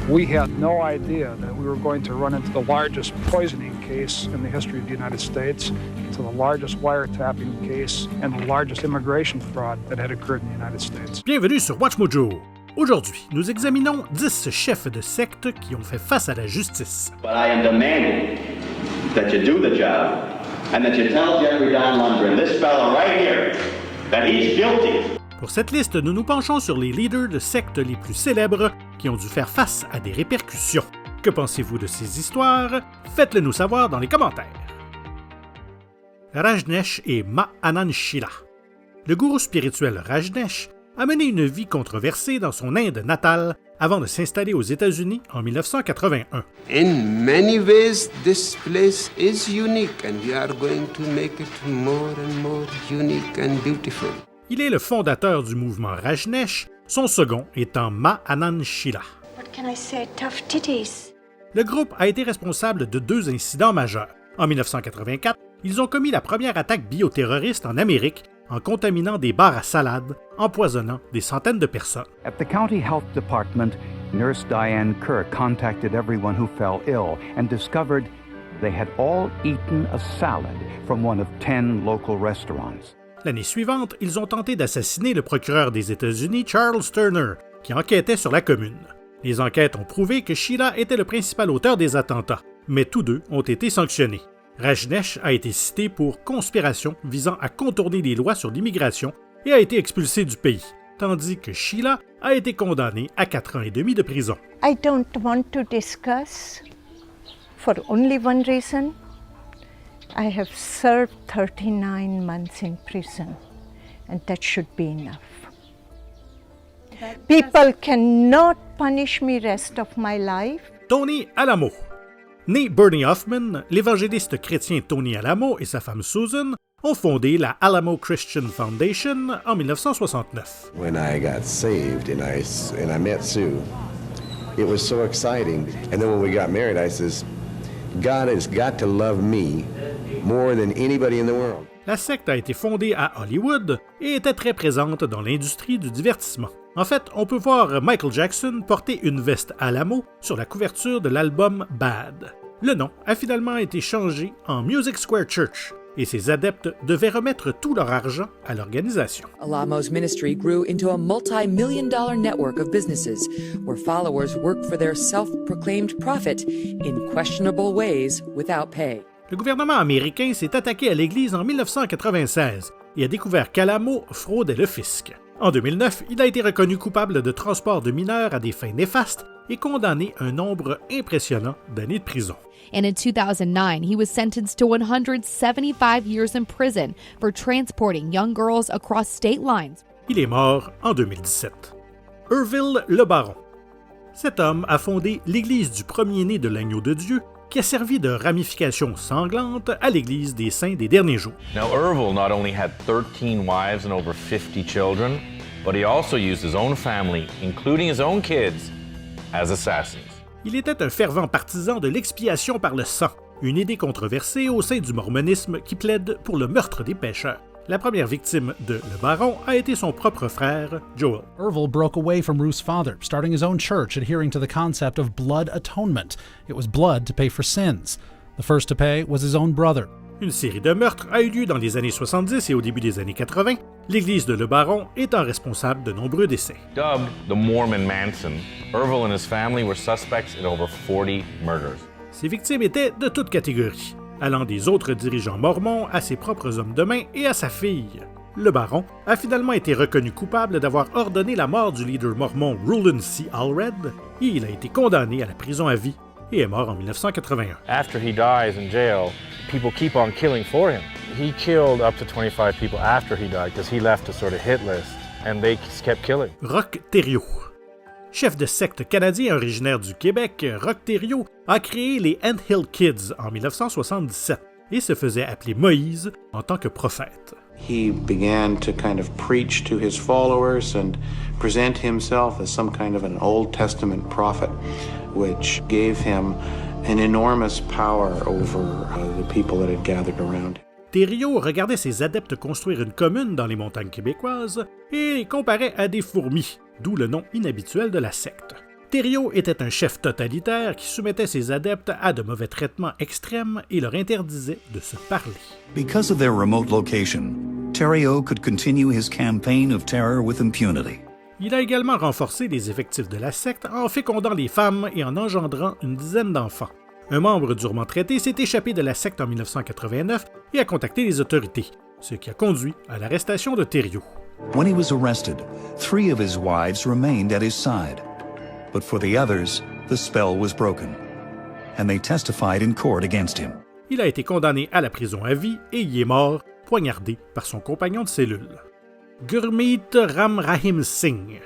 We had no idea that we were going to run into the largest poisoning case in the history of the United States, to the largest wiretapping case, and the largest immigration fraud that had occurred in the United States. Bienvenue sur WatchMojo. Aujourd'hui, nous examinons 10 chefs de secte qui ont fait face à la justice. But I am demanding that you do the job and that you tell Jeffrey Don Lundgren, this fellow right here, that he's guilty. Pour cette liste, nous nous penchons sur les leaders de sectes les plus célèbres qui ont dû faire face à des répercussions. Que pensez-vous de ces histoires? Faites-le nous savoir dans les commentaires. Rajneesh et Ma Anand Sheela. Le gourou spirituel Rajneesh a mené une vie controversée dans son Inde natale avant de s'installer aux États-Unis en 1981. In many ways, this place is unique, and we are going to make it more and more unique and beautiful. Il est le fondateur du mouvement Rajneesh, son second étant Ma Anand Sheela. What can I say? Tough titties. Le groupe a été responsable de 2 incidents majeurs. En 1984, ils ont commis la première attaque bioterroriste en Amérique en contaminant des bars à salade, empoisonnant des centaines de personnes. At the county health department, Nurse Diane Kerr contacted everyone who fell ill and discovered they had all eaten a salad from one of 10 local restaurants. L'année suivante, ils ont tenté d'assassiner le procureur des États-Unis, Charles Turner, qui enquêtait sur la commune. Les enquêtes ont prouvé que Sheela était le principal auteur des attentats, mais tous 2 ont été sanctionnés. Rajneesh a été cité pour conspiration visant à contourner les lois sur l'immigration et a été expulsé du pays, tandis que Sheela a été condamné à 4 ans et demi de prison. I don't want to discuss for only one reason. I have served 39 months in prison, and that should be enough. People cannot punish me rest of my life. Tony Alamo. Né Bernie Hoffman, l'évangéliste chrétien Tony Alamo et sa femme Susan ont fondé la Alamo Christian Foundation en 1969. When I got saved and I met Sue, it was so exciting. And then when we got married, I says, God has got to love me more than anybody in the world. La secte a été fondée à Hollywood et était très présente dans l'industrie du divertissement. En fait, on peut voir Michael Jackson porter une veste Alamo sur la couverture de l'album Bad. Le nom a finalement été changé en Music Square Church et ses adeptes devaient remettre tout leur argent à l'organisation. Alamo's ministry grew into a multi-million-dollar network of businesses where followers worked for their self-proclaimed prophet in questionable ways without pay. Le gouvernement américain s'est attaqué à l'Église en 1996 et a découvert qu'Alamo fraudait le fisc. En 2009, il a été reconnu coupable de transport de mineurs à des fins néfastes et condamné à un nombre impressionnant d'années de prison. And in 2009, he was sentenced to 175 years in prison for transporting young girls across state lines. Il est mort en 2017. Orville Le Baron. Cet homme a fondé l'Église du premier-né de l'Agneau de Dieu, qui a servi de ramification sanglante à l'Église des Saints des derniers jours. Now, Orville not only had 13 wives and over 50 children, but he also used his own family, including his own kids, as assassins. Il était un fervent partisan de l'expiation par le sang, une idée controversée au sein du mormonisme qui plaide pour le meurtre des pécheurs. La première victime de Le Baron a été son propre frère, Joel. Orville broke away from Ruth's father, starting his own church adhering to the concept of blood atonement. It was blood to pay for sins. The first to pay was his own brother. Une série de meurtres a eu lieu dans les années 70 et au début des années 80, l'église de Le Baron étant responsable de nombreux décès. Dubbed the Mormon Manson, Orville and his family were suspects in over 40 murders. Ces victimes étaient de toutes catégories, allant des autres dirigeants mormons à ses propres hommes de main et à sa fille. Le Baron a finalement été reconnu coupable d'avoir ordonné la mort du leader mormon Rowland C. Allred et il a été condamné à la prison à vie et est mort en 1981. After he dies in jail, people keep on killing for him. He killed up to 25 people after he died because he left a sort of hit list and they kept killing. Roch Thériault. Chef de secte canadien originaire du Québec, Roch Thériault a créé les Ant Hill Kids en 1977 et se faisait appeler Moïse en tant que prophète. He began to kind of preach to his followers and present himself as some kind of an Old Testament prophet, which gave him an enormous power over the people that had gathered around him. Thériault regardait ses adeptes construire une commune dans les montagnes québécoises et les comparait à des fourmis, d'où le nom inhabituel de la secte. Thériault était un chef totalitaire qui soumettait ses adeptes à de mauvais traitements extrêmes et leur interdisait de se parler. Because of their remote location, Thériault could continue his campaign of terror with impunity. Il a également renforcé les effectifs de la secte en fécondant les femmes et en engendrant une dizaine d'enfants. Un membre durement traité s'est échappé de la secte en 1989 et a contacté les autorités, ce qui a conduit à l'arrestation de Thériault. When he was arrested, 3 of his wives remained at his side. But for the others, the spell was broken, and they testified in court against him. Il a été condamné à la prison à vie et y est mort, poignardé par son compagnon de cellule. Gurmeet Ram Rahim Singh.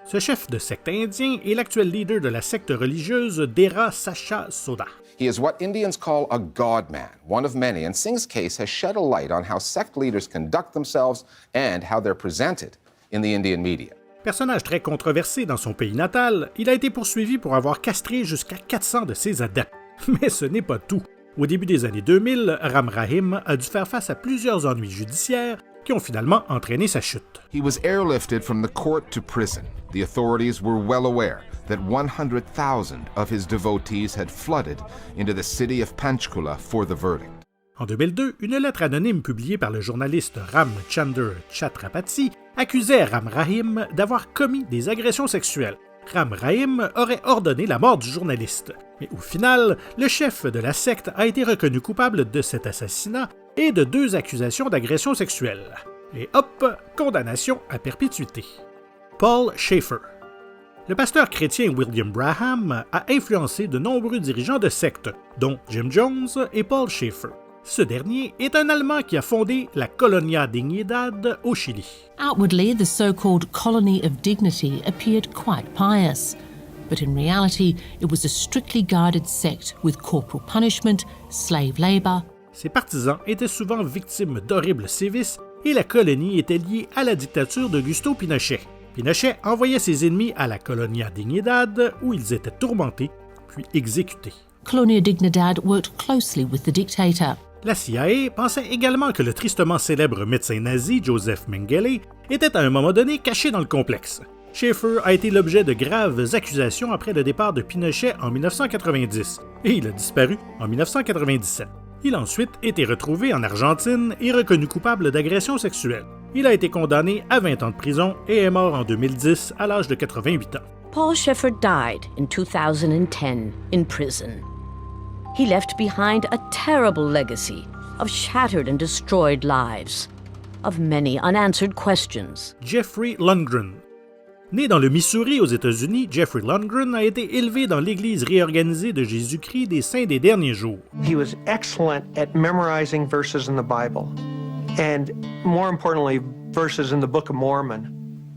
Ce chef de secte indien est l'actuel leader de la secte religieuse Dera Sacha Soda. He is what Indians call a god man, one of many, and Singh's case has shed a light on how sect leaders conduct themselves and how they're presented in the Indian media. Personnage très controversé dans son pays natal, il a été poursuivi pour avoir castré jusqu'à 400 de ses adeptes. Mais ce n'est pas tout. Au début des années 2000, Ram Rahim a dû faire face à plusieurs ennuis judiciaires qui ont finalement entraîné sa chute. He was airlifted from the court to prison. The authorities were well aware that 100,000 of his devotees had flooded into the city of Panchkula for the verdict. En 2002, une lettre anonyme publiée par le journaliste Ramchandra Chhatrapati accusait Ram Rahim d'avoir commis des agressions sexuelles. Ram Rahim aurait ordonné la mort du journaliste. Mais au final, le chef de la secte a été reconnu coupable de cet assassinat et de 2 accusations d'agression sexuelle. Et hop, condamnation à perpétuité. Paul Schaefer. Le pasteur chrétien William Braham a influencé de nombreux dirigeants de sectes, dont Jim Jones et Paul Schaefer. Ce dernier est un Allemand qui a fondé la Colonia Dignidad au Chili. Outwardly, the so-called Colony of Dignity appeared quite pious, but in reality, it was a strictly guarded sect with corporal punishment, slave labor. Ses partisans étaient souvent victimes d'horribles sévices et la colonie était liée à la dictature d'Augusto Pinochet. Pinochet envoyait ses ennemis à la Colonia Dignidad où ils étaient tourmentés puis exécutés. Colonia Dignidad worked closely with the dictator. La CIA pensait également que le tristement célèbre médecin nazi Joseph Mengele était à un moment donné caché dans le complexe. Schaefer a été l'objet de graves accusations après le départ de Pinochet en 1990 et il a disparu en 1997. Il a ensuite été retrouvé en Argentine et reconnu coupable d'agression sexuelle. Il a été condamné à 20 ans de prison et est mort en 2010 à l'âge de 88 ans. Paul Schaefer died in 2010 in prison. He left behind a terrible legacy of shattered and destroyed lives, of many unanswered questions. Jeffrey Lundgren. Né dans le Missouri aux États-Unis, Jeffrey Lundgren a été élevé dans l'Église réorganisée de Jésus-Christ des Saints des Derniers Jours. He was excellent at memorizing verses in the Bible, and more importantly, verses in the Book of Mormon.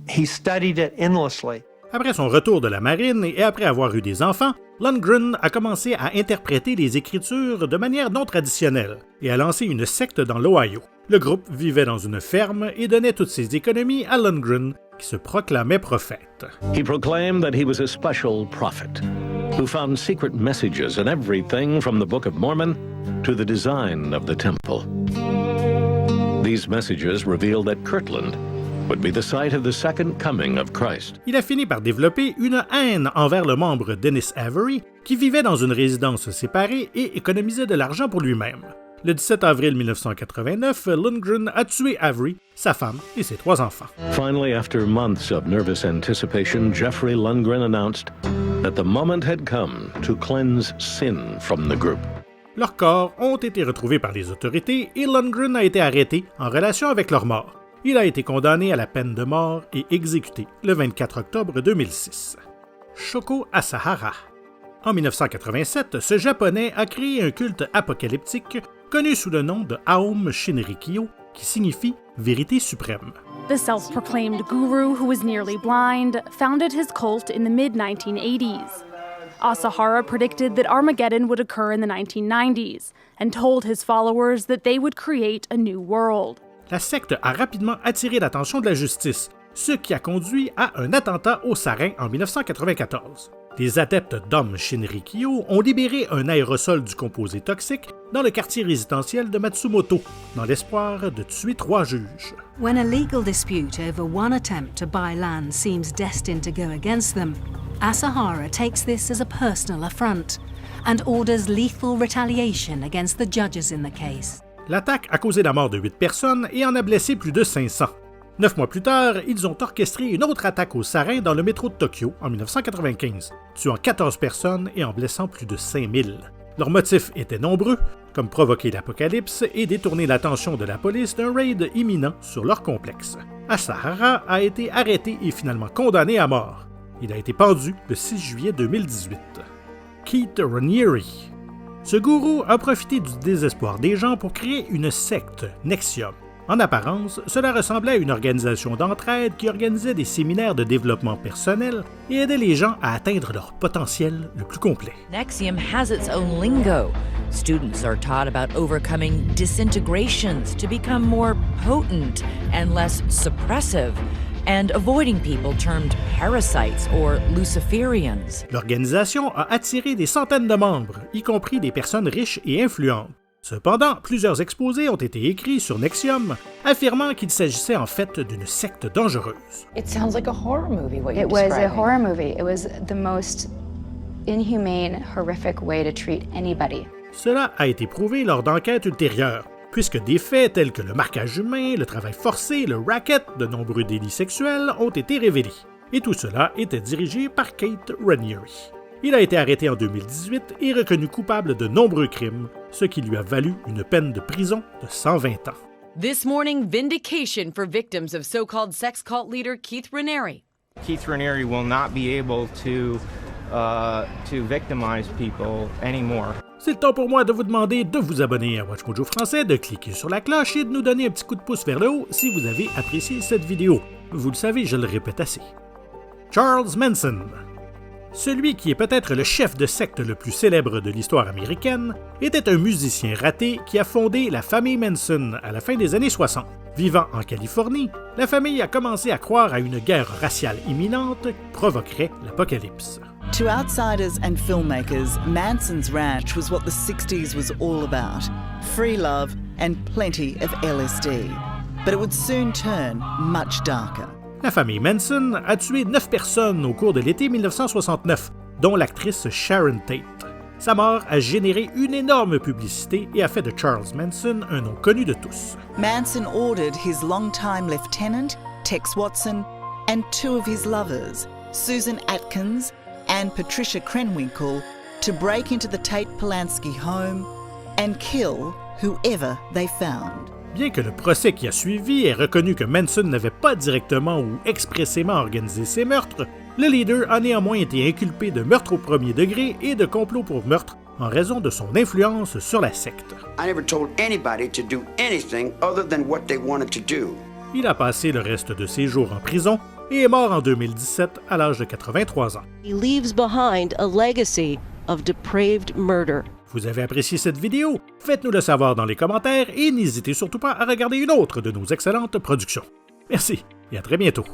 He studied it endlessly. Après son retour de la marine et après avoir eu des enfants, Lundgren a commencé à interpréter les Écritures de manière non traditionnelle et a lancé une secte dans l'Ohio. Le groupe vivait dans une ferme et donnait toutes ses économies à Lundgren, qui se proclamait prophète. He proclaimed that he was a special prophet who found secret messages in everything from the Book of Mormon to the design of the temple. These messages revealed that Kirtland would be the site of the second coming of Christ. Il a fini par développer une haine envers le membre Dennis Avery, qui vivait dans une résidence séparée et économisait de l'argent pour lui-même. Le 17 avril 1989, Lundgren a tué Avery, sa femme et ses 3 enfants. Finally, after months of nervous anticipation, Jeffrey Lundgren announced that the moment had come to cleanse sin from the group. Leurs corps ont été retrouvés par les autorités et Lundgren a été arrêté en relation avec leur mort. Il a été condamné à la peine de mort et exécuté le 24 octobre 2006. Shoko Asahara. En 1987, ce Japonais a créé un culte apocalyptique connu sous le nom de Aum Shinrikyo, qui signifie « vérité suprême ». The self-proclaimed guru who was nearly blind founded his cult in the mid-1980s. Asahara predicted that Armageddon would occur in the 1990s and told his followers that they would create a new world. La secte a rapidement attiré l'attention de la justice, ce qui a conduit à un attentat au sarin en 1994. Les adeptes d'Aum Shinrikyo ont libéré un aérosol du composé toxique dans le quartier résidentiel de Matsumoto, dans l'espoir de tuer 3 juges. When a legal dispute over one attempt to buy land seems destined to go against them, Asahara takes this as a personal affront and orders lethal retaliation against the judges in the case. L'attaque a causé la mort de 8 personnes et en a blessé plus de 500. 9 mois plus tard, ils ont orchestré une autre attaque aux sarins dans le métro de Tokyo en 1995, tuant 14 personnes et en blessant plus de 5000. Leurs motifs étaient nombreux, comme provoquer l'apocalypse et détourner l'attention de la police d'un raid imminent sur leur complexe. Asahara a été arrêté et finalement condamné à mort. Il a été pendu le 6 juillet 2018. Keith Raniere. Ce gourou a profité du désespoir des gens pour créer une secte, NXIVM. En apparence, cela ressemblait à une organisation d'entraide qui organisait des séminaires de développement personnel et aidait les gens à atteindre leur potentiel le plus complet. NXIVM has its own lingo. Students are taught about overcoming disintegrations to become more potent and less suppressive, and avoiding people termed parasites or Luciferians. L'organisation a attiré des centaines de membres, y compris des personnes riches et influentes. Cependant, plusieurs exposés ont été écrits sur NXIVM affirmant qu'il s'agissait en fait d'une secte dangereuse. It sounds like a horror movie, what you're describing. It was a horror movie. It was the most inhumane, horrific way to treat anybody. Cela a été prouvé lors d'enquêtes ultérieures, puisque des faits tels que le marquage humain, le travail forcé, le racket, de nombreux délits sexuels ont été révélés. Et tout cela était dirigé par Keith Raniere. Il a été arrêté en 2018 et reconnu coupable de nombreux crimes, ce qui lui a valu une peine de prison de 120 ans. This morning, vindication for victims of so-called sex cult leader Keith Raniere. Keith Raniere will not be able to victimize people anymore. C'est le temps pour moi de vous demander de vous abonner à Watch Mojo Français, de cliquer sur la cloche et de nous donner un petit coup de pouce vers le haut si vous avez apprécié cette vidéo. Vous le savez, je le répète assez. Charles Manson. Celui qui est peut-être le chef de secte le plus célèbre de l'histoire américaine était un musicien raté qui a fondé la famille Manson à la fin des années 60. Vivant en Californie, la famille a commencé à croire à une guerre raciale imminente qui provoquerait l'apocalypse. To outsiders and filmmakers, Manson's Ranch was what the 60s was all about. Free love and plenty of LSD. But it would soon turn much darker. La famille Manson a tué 9 personnes au cours de l'été 1969, dont l'actrice Sharon Tate. Sa mort a généré une énorme publicité et a fait de Charles Manson un nom connu de tous. Manson ordered his longtime lieutenant, Tex Watson, and 2 of his lovers, Susan Atkins and Patricia Krenwinkel, to break into the Tate-Polanski home and kill whoever they found. Bien que le procès qui a suivi ait reconnu que Manson n'avait pas directement ou expressément organisé ces meurtres, le leader a néanmoins été inculpé de meurtre au premier degré et de complot pour meurtre en raison de son influence sur la secte. I never told anybody to do anything other than what they wanted to do. Il a passé le reste de ses jours en prison et est mort en 2017 à l'âge de 83 ans. He leaves behind a legacy of depraved murder. Vous avez apprécié cette vidéo? Faites-nous le savoir dans les commentaires et n'hésitez surtout pas à regarder une autre de nos excellentes productions. Merci et à très bientôt.